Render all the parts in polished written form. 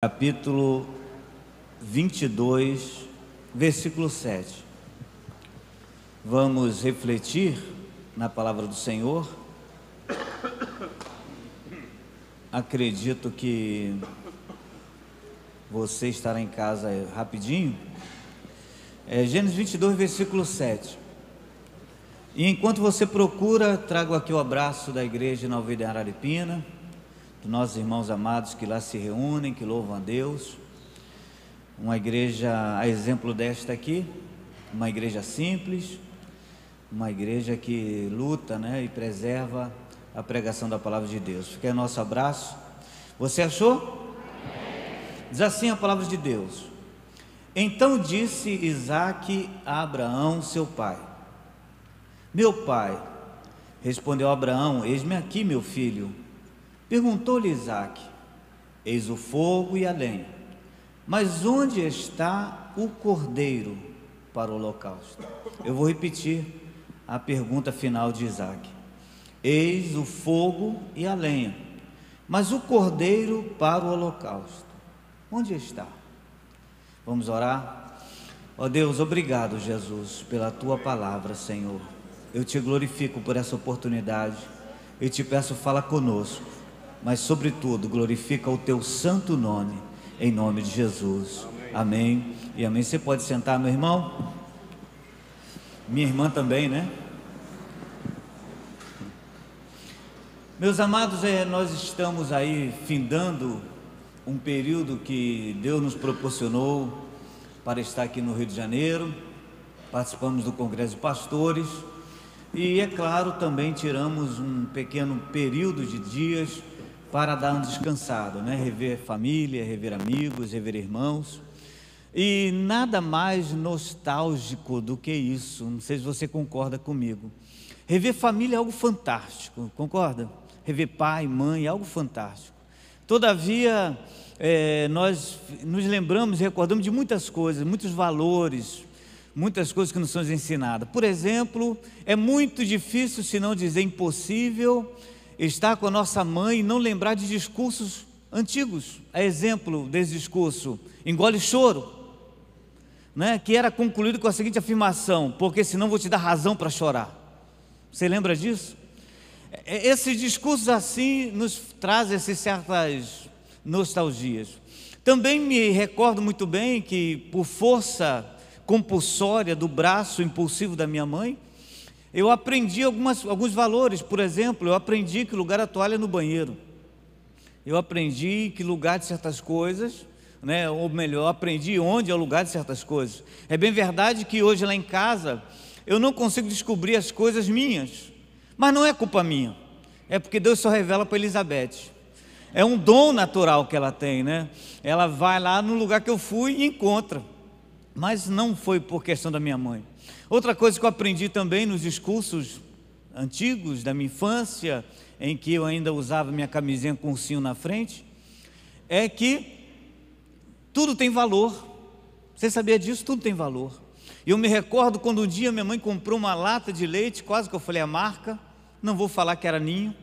Capítulo 22, versículo 7. Vamos refletir na palavra do Senhor. Acredito que você estará em casa rapidinho. Gênesis 22, versículo 7. E enquanto você procura, trago aqui o abraço da igreja Nova Vida em Araripina, dos nossos irmãos amados que lá se reúnem, que louvam a Deus. Uma igreja a exemplo desta aqui, uma igreja simples, uma igreja que luta, e preserva a pregação da palavra de Deus. Fica aí nosso abraço. Você achou? Diz assim a palavra de Deus: então disse Isaque a Abraão seu pai: meu pai. Respondeu Abraão: eis-me aqui, meu filho. Perguntou-lhe Isaque: eis o fogo e a lenha, mas onde está o cordeiro para o holocausto? Eu vou repetir a pergunta final de Isaque: eis o fogo e a lenha, mas o cordeiro para o holocausto, onde está? Vamos orar? Ó Deus, obrigado, Jesus, pela tua palavra, Senhor. Eu te glorifico por essa oportunidade. Eu te peço, fala conosco, mas sobretudo glorifica o teu santo nome, em nome de Jesus. Amém e amém. Você pode sentar, meu irmão, minha irmã também, Meus amados, nós estamos aí findando um período que Deus nos proporcionou para estar aqui no Rio de Janeiro. Participamos do Congresso de Pastores e, é claro, também tiramos um pequeno período de dias para dar um descansado, rever família, rever amigos, rever irmãos. E nada mais nostálgico do que isso. Não sei se você concorda comigo. Rever família é algo fantástico, concorda? Rever pai, mãe é algo fantástico. Todavia, nós nos lembramos e recordamos de muitas coisas, muitos valores, muitas coisas que nos são ensinadas. Por exemplo, é muito difícil, se não dizer impossível, estar com a nossa mãe e não lembrar de discursos antigos. A exemplo desse discurso: engole choro, que era concluído com a seguinte afirmação: porque senão vou te dar razão para chorar. Você lembra disso? Esses discursos assim nos trazem certas nostalgias. Também me recordo muito bem que, por força compulsória do braço impulsivo da minha mãe, eu aprendi alguns valores. Por exemplo, eu aprendi que lugar a toalha é no banheiro. Eu aprendi que lugar de certas coisas, ou melhor, aprendi onde é o lugar de certas coisas. É bem verdade que hoje lá em casa eu não consigo descobrir as coisas minhas, mas não é culpa minha, é porque Deus só revela para Elizabeth. É um dom natural que ela tem, Ela vai lá no lugar que eu fui e encontra, mas não foi por questão da minha mãe. Outra coisa que eu aprendi também nos discursos antigos da minha infância, em que eu ainda usava minha camisinha com ursinho na frente, é que tudo tem valor. Você sabia disso? Tudo tem valor. E eu me recordo quando um dia minha mãe comprou uma lata de leite, quase que eu falei a marca, não vou falar que era Ninho,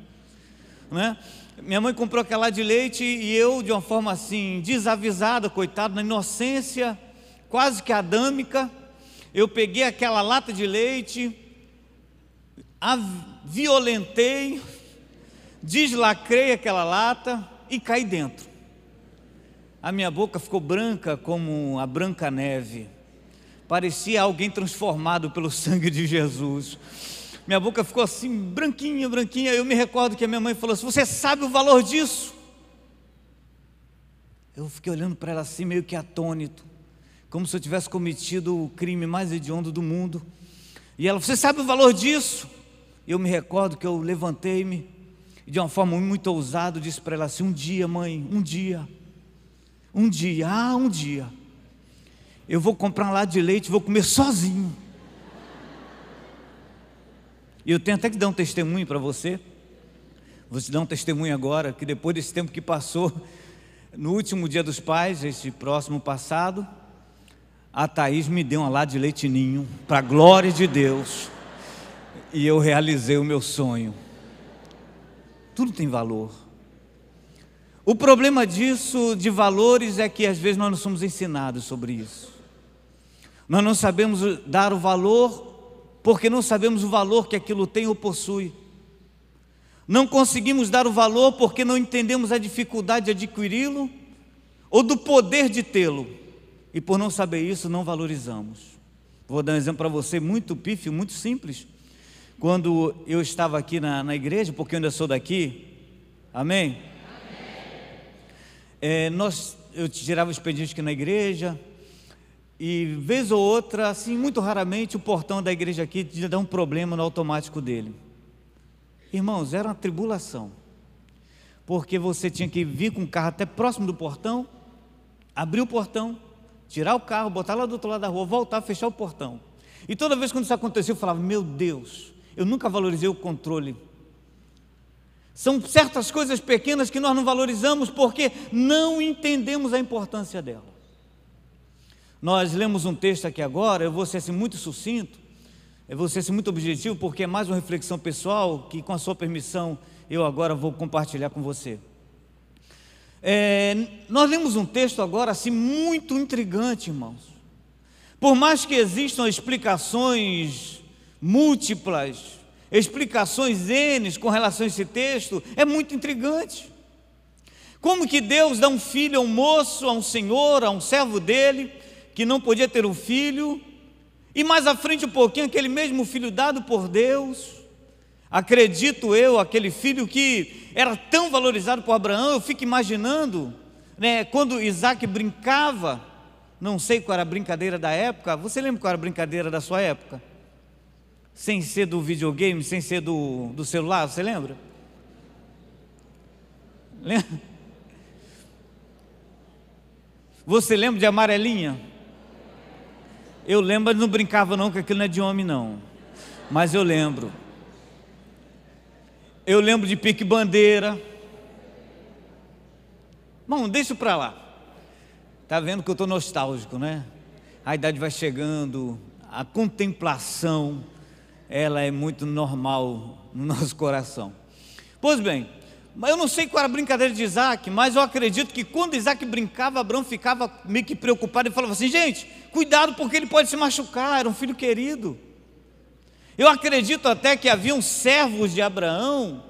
Minha mãe comprou aquela lata de leite e eu, de uma forma assim, desavisada, coitado, na inocência quase que adâmica, eu peguei aquela lata de leite, a violentei, deslacrei aquela lata e caí dentro. A minha boca ficou branca como a branca neve, parecia alguém transformado pelo sangue de Jesus. Minha boca ficou assim, branquinha, branquinha. Eu me recordo que a minha mãe falou assim: você sabe o valor disso? Eu fiquei olhando para ela assim, meio que atônito, como se eu tivesse cometido o crime mais hediondo do mundo. E ela: você sabe o valor disso? E eu me recordo que eu levantei-me e, de uma forma muito ousada, disse para ela assim: um dia, mãe, um dia, eu vou comprar um lata de leite e vou comer sozinho. E eu tenho até que dar um testemunho para você. Vou te dar um testemunho agora, que depois desse tempo que passou, no último dia dos pais, esse próximo passado, a Thaís me deu uma lata de leite Ninho, para a glória de Deus, e eu realizei o meu sonho. Tudo tem valor. O problema disso, de valores, é que às vezes nós não somos ensinados sobre isso. Nós não sabemos dar o valor, porque não sabemos o valor que aquilo tem ou possui. Não conseguimos dar o valor porque não entendemos a dificuldade de adquiri-lo ou do poder de tê-lo. E por não saber isso, não valorizamos. Vou dar um exemplo para você muito pífio, muito simples. Quando eu estava aqui na igreja, porque eu ainda sou daqui, amém? Eu tirava o expediente aqui na igreja, e vez ou outra, assim, muito raramente, o portão da igreja aqui dá um problema no automático dele. Irmãos, era uma tribulação, porque você tinha que vir com o carro até próximo do portão, abrir o portão, tirar o carro, botar lá do outro lado da rua, voltar, fechar o portão. E toda vez quando isso acontecia, eu falava, meu Deus, eu nunca valorizei o controle. São certas coisas pequenas que nós não valorizamos porque não entendemos a importância dela. Nós lemos um texto aqui agora, eu vou ser assim muito sucinto, eu vou ser assim muito objetivo, porque é mais uma reflexão pessoal que, com a sua permissão, eu agora vou compartilhar com você. Nós lemos um texto agora assim muito intrigante, irmãos. Por mais que existam explicações múltiplas, explicações N com relação a esse texto, é muito intrigante. Como que Deus dá um filho a um moço, a um senhor, a um servo dele, que não podia ter um filho, e mais à frente um pouquinho, aquele mesmo filho dado por Deus, acredito eu, aquele filho que era tão valorizado por Abraão, eu fico imaginando, né, quando Isaac brincava, não sei qual era a brincadeira da época, você lembra qual era a brincadeira da sua época? Sem ser do videogame, sem ser do celular, você lembra? Lembra? Você lembra de amarelinha? Eu lembro, mas não brincava não, que aquilo não é de homem não, mas eu lembro. Eu lembro de pique-bandeira. Bom, deixa para lá. Está vendo que eu estou nostálgico, né? A idade vai chegando, a contemplação, ela é muito normal no nosso coração. Pois bem, eu não sei qual era a brincadeira de Isaac, mas eu acredito que quando Isaac brincava, Abraão ficava meio que preocupado e falava assim, gente, cuidado porque ele pode se machucar, era um filho querido. Eu acredito até que haviam servos de Abraão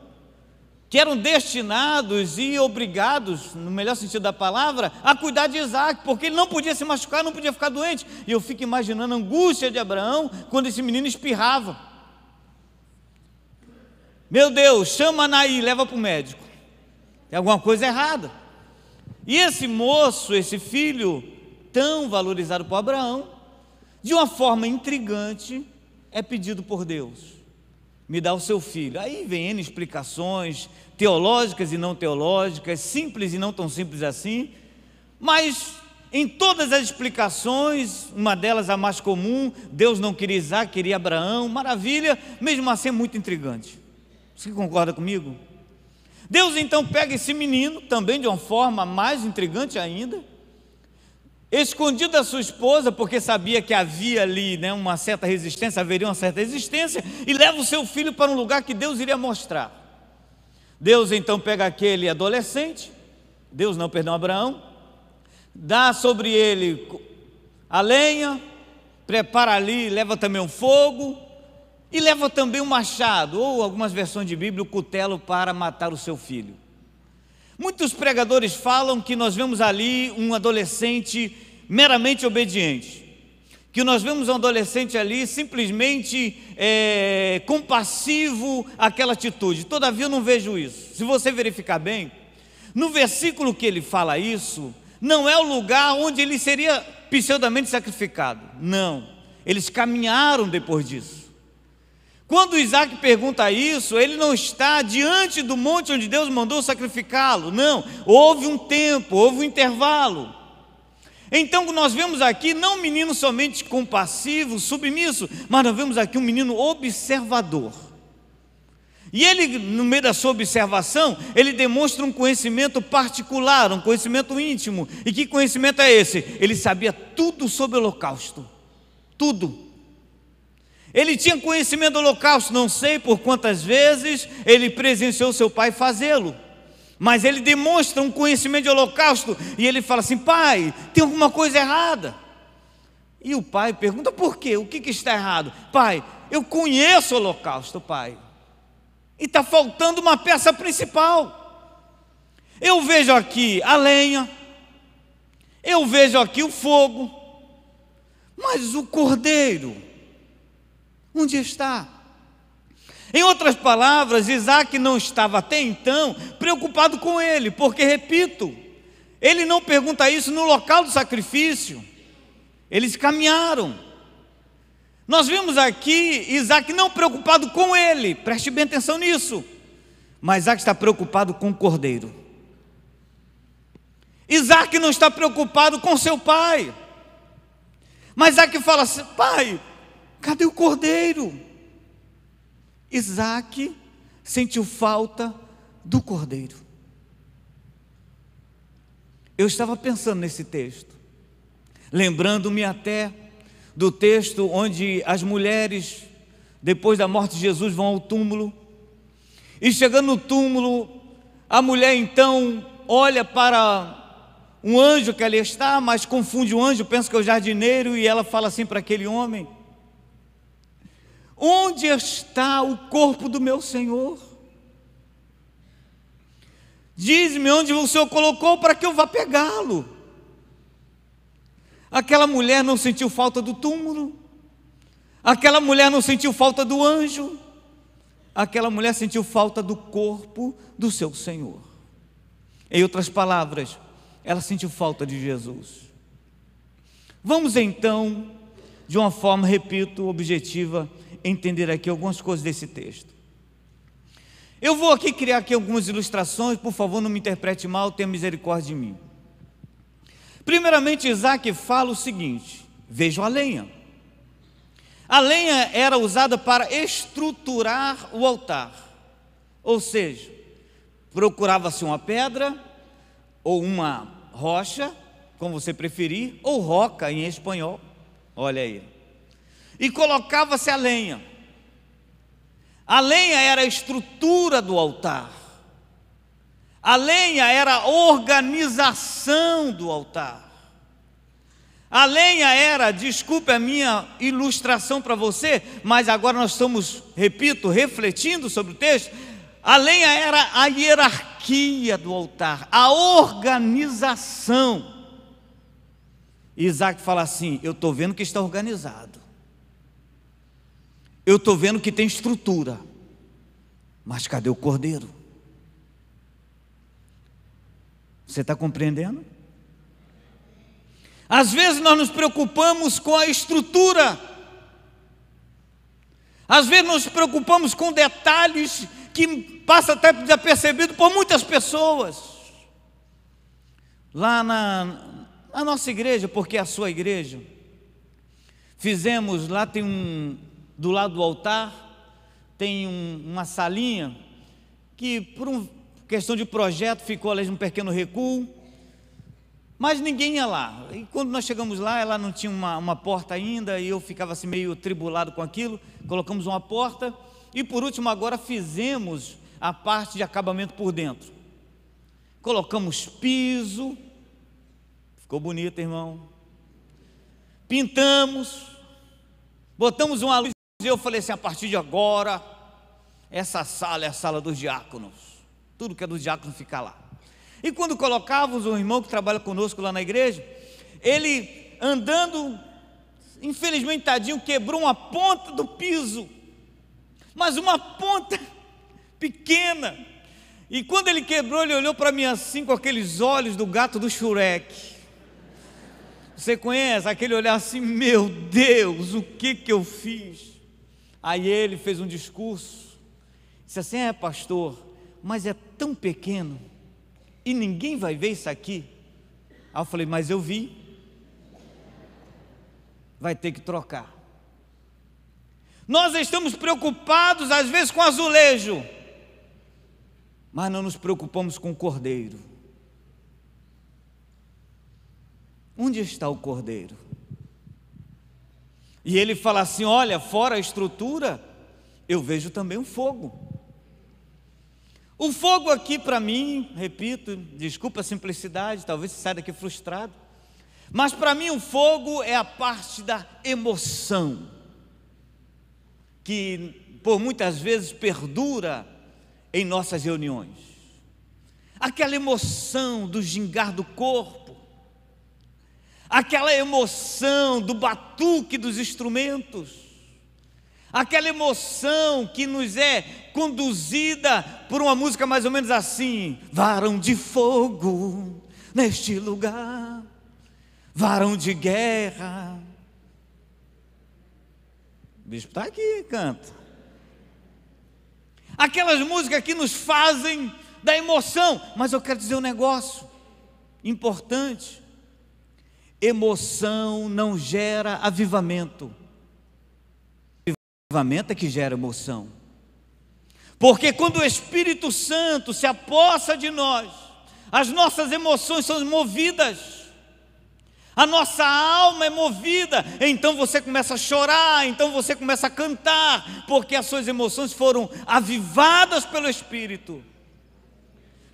que eram destinados e obrigados, no melhor sentido da palavra, a cuidar de Isaac, porque ele não podia se machucar, não podia ficar doente. E eu fico imaginando a angústia de Abraão quando esse menino espirrava. Meu Deus, chama Anaí, leva para o médico, tem alguma coisa errada. E esse moço, esse filho tão valorizado por Abraão, de uma forma intrigante, é pedido por Deus, me dá o seu filho. Aí vem N explicações teológicas e não teológicas, simples e não tão simples assim, mas em todas as explicações, uma delas a mais comum, Deus não queria Isaac, queria Abraão, maravilha, mesmo assim é muito intrigante. Você concorda comigo? Deus então pega esse menino, também de uma forma mais intrigante ainda, escondido da sua esposa, porque sabia que havia ali, né, uma certa resistência, haveria uma certa resistência, e leva o seu filho para um lugar que Deus iria mostrar. Deus então pega aquele adolescente, Abraão, dá sobre ele a lenha, prepara ali, leva também um fogo, e leva também um machado, ou algumas versões de Bíblia, o cutelo para matar o seu filho. Muitos pregadores falam que nós vemos ali um adolescente meramente obediente, que nós vemos um adolescente ali simplesmente compassivo àquela atitude. Todavia eu não vejo isso. Se você verificar bem, no versículo que ele fala isso, não é o lugar onde ele seria pseudamente sacrificado, não, eles caminharam depois disso. Quando Isaac pergunta isso, ele não está diante do monte onde Deus mandou sacrificá-lo, não, houve um tempo, houve um intervalo. Então nós vemos aqui não um menino somente compassivo, submisso, mas nós vemos aqui um menino observador. E ele, no meio da sua observação, ele demonstra um conhecimento particular, um conhecimento íntimo. E que conhecimento é esse? Ele sabia tudo sobre o holocausto, tudo. Ele tinha conhecimento do holocausto, não sei por quantas vezes ele presenciou seu pai fazê-lo. mas ele demonstra um conhecimento de holocausto, e ele fala assim: pai, tem alguma coisa errada. E o pai pergunta: por quê? O que está errado? Pai, eu conheço o holocausto, pai, e está faltando uma peça principal. Eu vejo aqui a lenha, eu vejo aqui o fogo, mas o cordeiro, onde está? Em outras palavras, Isaac não estava até então preocupado com ele, porque, repito, ele não pergunta isso no local do sacrifício. Eles caminharam. Nós vimos aqui Isaac não preocupado com ele, preste bem atenção nisso, mas Isaac está preocupado com o cordeiro. Isaac não está preocupado com seu pai, mas Isaac fala assim: pai, cadê o cordeiro? Isaac sentiu falta do cordeiro. Eu estava pensando nesse texto, lembrando-me até do texto onde as mulheres, depois da morte de Jesus, vão ao túmulo, e chegando no túmulo, a mulher então olha para um anjo que ali está, mas confunde o anjo, pensa que é o jardineiro, e ela fala assim para aquele homem: onde está o corpo do meu Senhor? Diz-me onde o Senhor colocou para que eu vá pegá-lo. Aquela mulher não sentiu falta do túmulo, aquela mulher não sentiu falta do anjo, aquela mulher sentiu falta do corpo do seu Senhor. Em outras palavras, ela sentiu falta de Jesus. Vamos então, de uma forma, repito, objetiva, entender aqui algumas coisas desse texto. Eu vou aqui criar aqui algumas ilustrações, por favor, não me interprete mal, tenha misericórdia de mim. Primeiramente, Isaac fala o seguinte: vejam a lenha. A lenha era usada para estruturar o altar, ou seja, procurava-se uma pedra, ou uma rocha, como você preferir, ou roca em espanhol, olha aí, e colocava-se a lenha. A lenha era a estrutura do altar, a lenha era a organização do altar, a lenha era, desculpe a minha ilustração para você, mas agora nós estamos, repito, refletindo sobre o texto. A lenha era a hierarquia do altar, a organização. Isaac fala assim: eu estou vendo que está organizado, eu estou vendo que tem estrutura, mas cadê o cordeiro? Você está compreendendo? Às vezes nós nos preocupamos com a estrutura, às vezes nós nos preocupamos com detalhes que passa até desapercebido por muitas pessoas. Lá na nossa igreja, porque é a sua igreja, fizemos, lá tem do lado do altar, tem uma salinha, que por uma questão de projeto ficou ali um pequeno recuo, mas ninguém ia lá. E quando nós chegamos lá, ela não tinha uma porta ainda, e eu ficava assim meio tribulado com aquilo. Colocamos uma porta, e por último agora fizemos a parte de acabamento por dentro. Colocamos piso, ficou bonito, irmão. Pintamos, botamos uma luz, e eu falei assim: a partir de agora, essa sala é a sala dos diáconos, tudo que é dos diáconos fica lá. E quando colocávamos, um irmão que trabalha conosco lá na igreja, ele andando, infelizmente tadinho, quebrou uma ponta do piso, mas uma ponta pequena, e quando ele quebrou, ele olhou para mim assim, com aqueles olhos do gato do Shrek. Você conhece aquele olhar assim: meu Deus, o que eu fiz? Aí ele fez um discurso, disse assim: pastor, mas é tão pequeno, e ninguém vai ver isso aqui. Aí eu falei: mas eu vi, vai ter que trocar. Nós estamos preocupados às vezes com azulejo, mas não nos preocupamos com o cordeiro. Onde está o cordeiro? E ele fala assim: olha, fora a estrutura, eu vejo também um fogo. O fogo aqui para mim, repito, desculpa a simplicidade, talvez você saia daqui frustrado, mas para mim o fogo é a parte da emoção, que por muitas vezes perdura em nossas reuniões. Aquela emoção do gingar do corpo, aquela emoção do batuque dos instrumentos, aquela emoção que nos é conduzida por uma música mais ou menos assim: varão de fogo neste lugar, varão de guerra. O bispo está aqui, canta. Aquelas músicas que nos fazem da emoção. Mas eu quero dizer um negócio importante: emoção não gera avivamento. Avivamento é que gera emoção. Porque quando o Espírito Santo se apossa de nós, as nossas emoções são movidas, a nossa alma é movida. Então você começa a chorar, então você começa a cantar, porque as suas emoções foram avivadas pelo Espírito.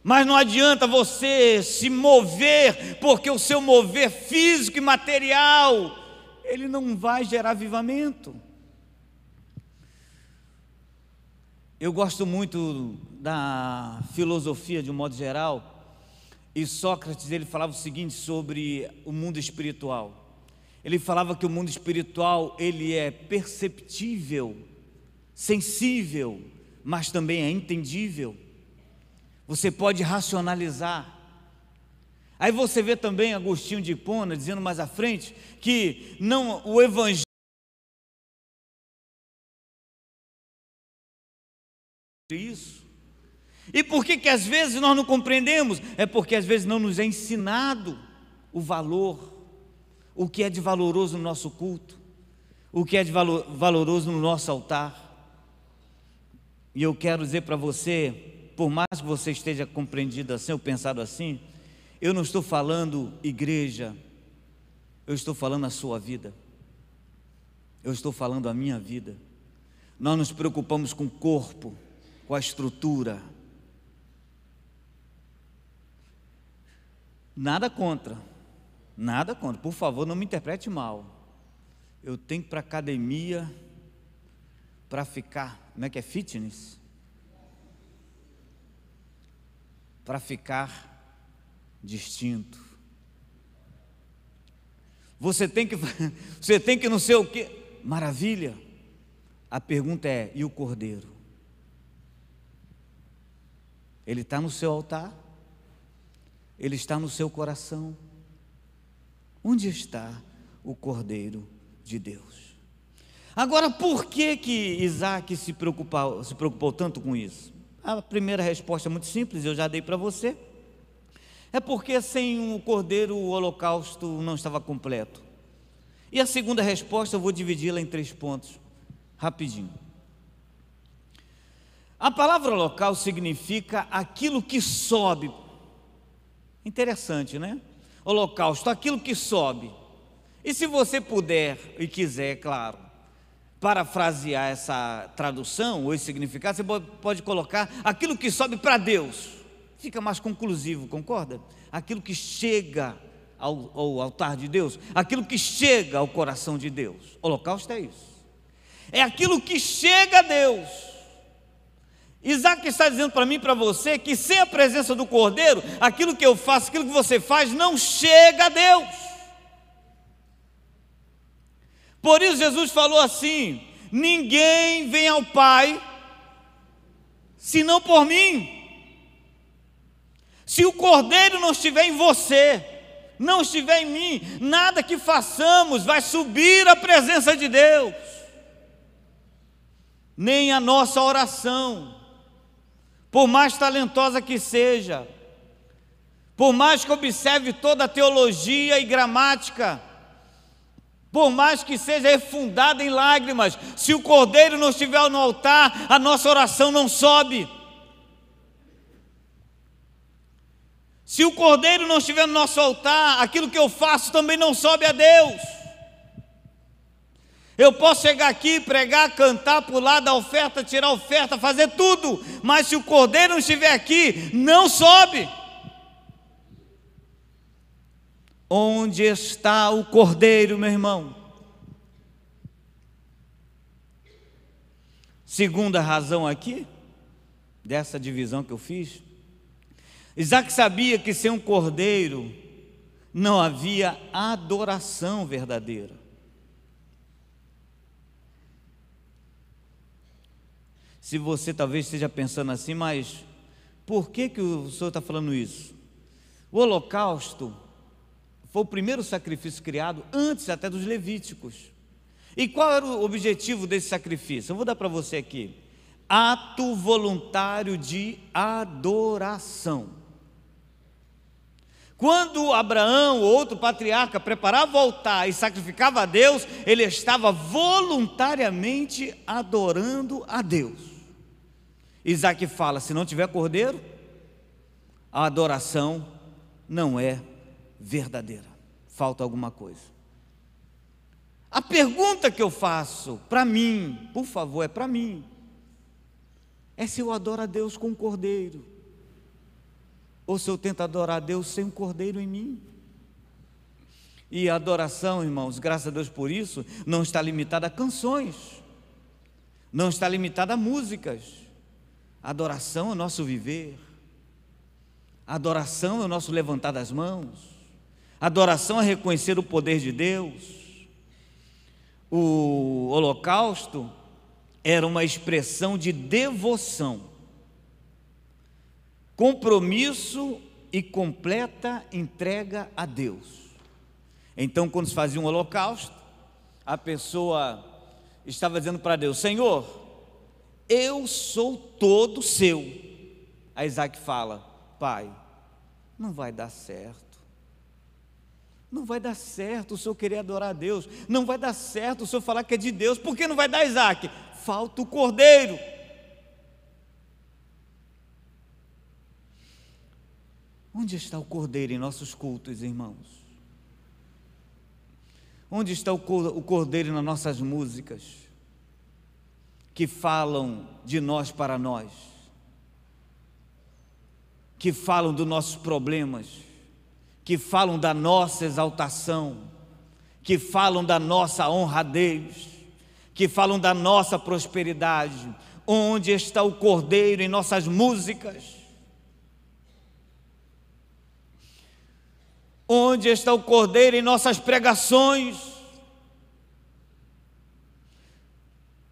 Mas não adianta você se mover, porque o seu mover físico e material, ele não vai gerar avivamento. Eu gosto muito da filosofia de um modo geral, e Sócrates ele falava o seguinte sobre o mundo espiritual. Ele falava que o mundo espiritual ele é perceptível, sensível, mas também é entendível. Você pode racionalizar. Aí você vê também Agostinho de Hipona dizendo mais à frente que não, o evangelho isso. E por que às vezes nós não compreendemos? É porque às vezes não nos é ensinado o valor, o que é de valoroso no nosso culto, o que é de valoroso no nosso altar. E eu quero dizer para você, por mais que você esteja compreendido assim ou pensado assim, eu não estou falando igreja, eu estou falando a sua vida, eu estou falando a minha vida. Nós nos preocupamos com o corpo, com a estrutura. Nada contra, por favor, não me interprete mal. Eu tenho que ir para a academia para ficar, como é que é, fitness? Para ficar distinto. Você tem que não sei o quê. Maravilha. A pergunta é: e o cordeiro? Ele está no seu altar? Ele está no seu coração? Onde está o Cordeiro de Deus? Agora, por que Isaac se preocupou tanto com isso? A primeira resposta é muito simples, eu já dei para você. É porque sem o Cordeiro o holocausto não estava completo. E a segunda resposta eu vou dividi-la em 3 pontos, rapidinho. A palavra holocausto significa aquilo que sobe. Interessante, né? Holocausto, aquilo que sobe. E se você puder e quiser, claro, parafrasear essa tradução ou esse significado, você pode colocar aquilo que sobe para Deus. Fica mais conclusivo, concorda? Aquilo que chega ao altar de Deus, aquilo que chega ao coração de Deus. Holocausto é isso. É aquilo que chega a Deus. Isaac está dizendo para mim e para você que sem a presença do Cordeiro, aquilo que eu faço, aquilo que você faz, não chega a Deus. Por isso Jesus falou assim: ninguém vem ao Pai senão por mim. Se o Cordeiro não estiver em você, não estiver em mim, nada que façamos vai subir à presença de Deus, nem a nossa oração, por mais talentosa que seja, por mais que observe toda a teologia e gramática, por mais que seja refundada em lágrimas, se o Cordeiro não estiver no altar, a nossa oração não sobe. Se o Cordeiro não estiver no nosso altar, aquilo que eu faço também não sobe a Deus. Eu posso chegar aqui, pregar, cantar, pular, dar oferta, tirar oferta, fazer tudo, mas se o cordeiro não estiver aqui, não sobe. Onde está o cordeiro, meu irmão? Segunda razão aqui, dessa divisão que eu fiz, Isaac sabia que sem um cordeiro não havia adoração verdadeira. Se você talvez esteja pensando assim, mas por que o Senhor está falando isso? O holocausto foi o primeiro sacrifício criado antes até dos levíticos. E qual era o objetivo desse sacrifício? Eu vou dar para você aqui: ato voluntário de adoração. Quando Abraão, ou outro patriarca, preparava o altar e sacrificava a Deus, ele estava voluntariamente adorando a Deus. Isaac fala: se não tiver cordeiro, a adoração não é verdadeira, falta alguma coisa. A pergunta que eu faço para mim, por favor, é para mim, é se eu adoro a Deus com um cordeiro, ou se eu tento adorar a Deus sem um cordeiro em mim. E a adoração, irmãos, graças a Deus por isso, não está limitada a canções, não está limitada a músicas. A adoração é o nosso viver, a adoração é o nosso levantar das mãos, a adoração é reconhecer o poder de Deus. O holocausto era uma expressão de devoção, compromisso e completa entrega a Deus. Então, quando se fazia um holocausto, a pessoa estava dizendo para Deus: Senhor, eu sou todo seu. Aí Isaac fala: Pai, não vai dar certo. Não vai dar certo o senhor querer adorar a Deus. Não vai dar certo o senhor falar que é de Deus. Por que não vai dar, Isaac? Falta o cordeiro. Onde está o cordeiro em nossos cultos, irmãos? Onde está o cordeiro nas nossas músicas, que falam de nós para nós, que falam dos nossos problemas, que falam da nossa exaltação, que falam da nossa honradez, que falam da nossa prosperidade? Onde está o cordeiro em nossas músicas? Onde está o cordeiro em nossas pregações?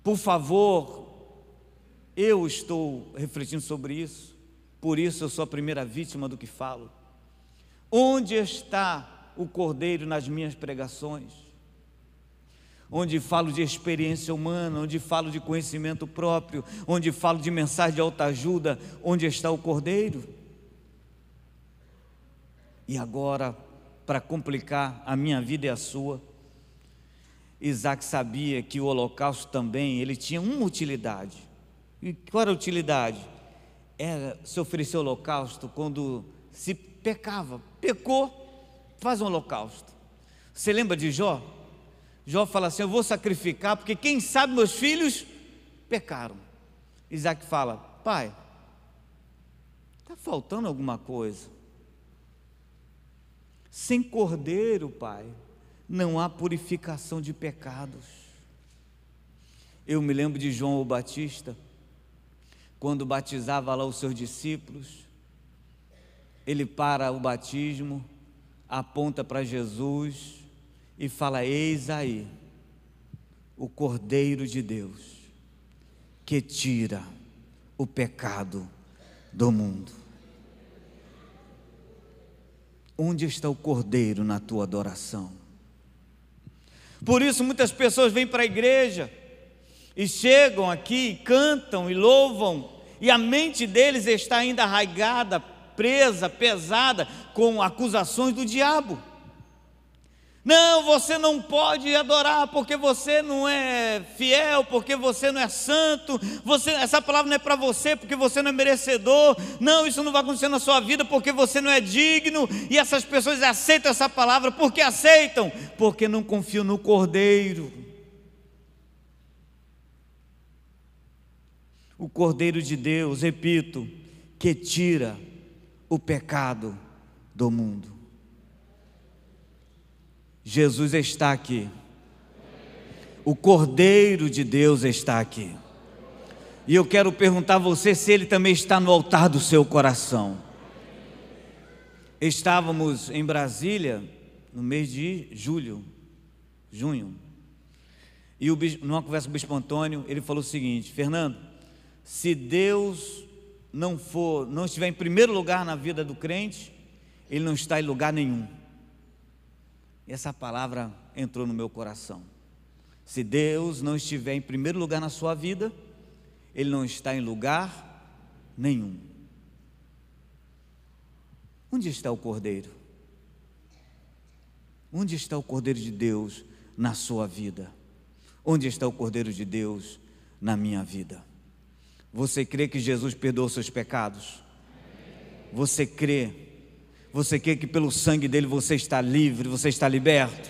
Por favor, eu estou refletindo sobre isso, por isso eu sou a primeira vítima do que falo. Onde está o cordeiro nas minhas pregações? Onde falo de experiência humana, onde falo de conhecimento próprio, onde falo de mensagem de autoajuda, onde está o cordeiro? E agora, para complicar a minha vida e a sua, Isaac sabia que o holocausto também, ele tinha uma utilidade. E qual era a utilidade? Era se oferecer o holocausto quando se pecava. Pecou, faz um holocausto. Você lembra de Jó? Jó fala assim: eu vou sacrificar porque quem sabe meus filhos pecaram. Isaac fala: pai, está faltando alguma coisa. Sem cordeiro, pai, não há purificação de pecados. Eu me lembro de João o Batista, quando batizava lá os seus discípulos. Ele para o batismo, aponta para Jesus e fala: eis aí o Cordeiro de Deus, que tira o pecado do mundo. Onde está o Cordeiro na tua adoração? Por isso muitas pessoas vêm para a igreja e chegam aqui, cantam e louvam, e a mente deles está ainda arraigada, presa, pesada, com acusações do diabo. Não, você não pode adorar porque você não é fiel, porque você não é santo, essa palavra não é para você porque você não é merecedor. Não, isso não vai acontecer na sua vida porque você não é digno. E essas pessoas aceitam essa palavra. Por que aceitam? Porque não confiam no Cordeiro. O Cordeiro de Deus, repito, que tira o pecado do mundo. Jesus está aqui. O Cordeiro de Deus está aqui. E eu quero perguntar a você se Ele também está no altar do seu coração. Estávamos em Brasília no mês de junho. E numa conversa com o Bispo Antônio, ele falou o seguinte: Fernando, se Deus não estiver em primeiro lugar na vida do crente, Ele não está em lugar nenhum. E essa palavra entrou no meu coração. Se Deus não estiver em primeiro lugar na sua vida, Ele não está em lugar nenhum. Onde está o Cordeiro? Onde está o Cordeiro de Deus na sua vida? Onde está o Cordeiro de Deus na minha vida? Você crê que Jesus perdoou seus pecados? Você crê? Você crê que pelo sangue dele você está livre, você está liberto?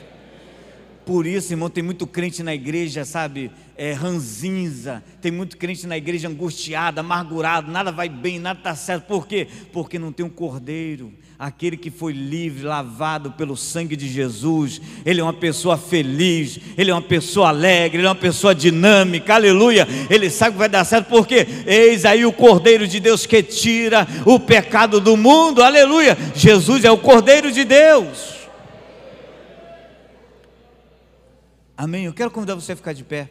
Por isso, irmão, tem muito crente na igreja, sabe, ranzinza, tem muito crente na igreja angustiado, amargurado, nada vai bem, nada está certo. Por quê? Porque não tem um Cordeiro, aquele que foi livre, lavado pelo sangue de Jesus. Ele é uma pessoa feliz, ele é uma pessoa alegre, ele é uma pessoa dinâmica, aleluia. Ele sabe que vai dar certo, porque eis aí o Cordeiro de Deus que tira o pecado do mundo, aleluia. Jesus é o Cordeiro de Deus. Amém? Eu quero convidar você a ficar de pé.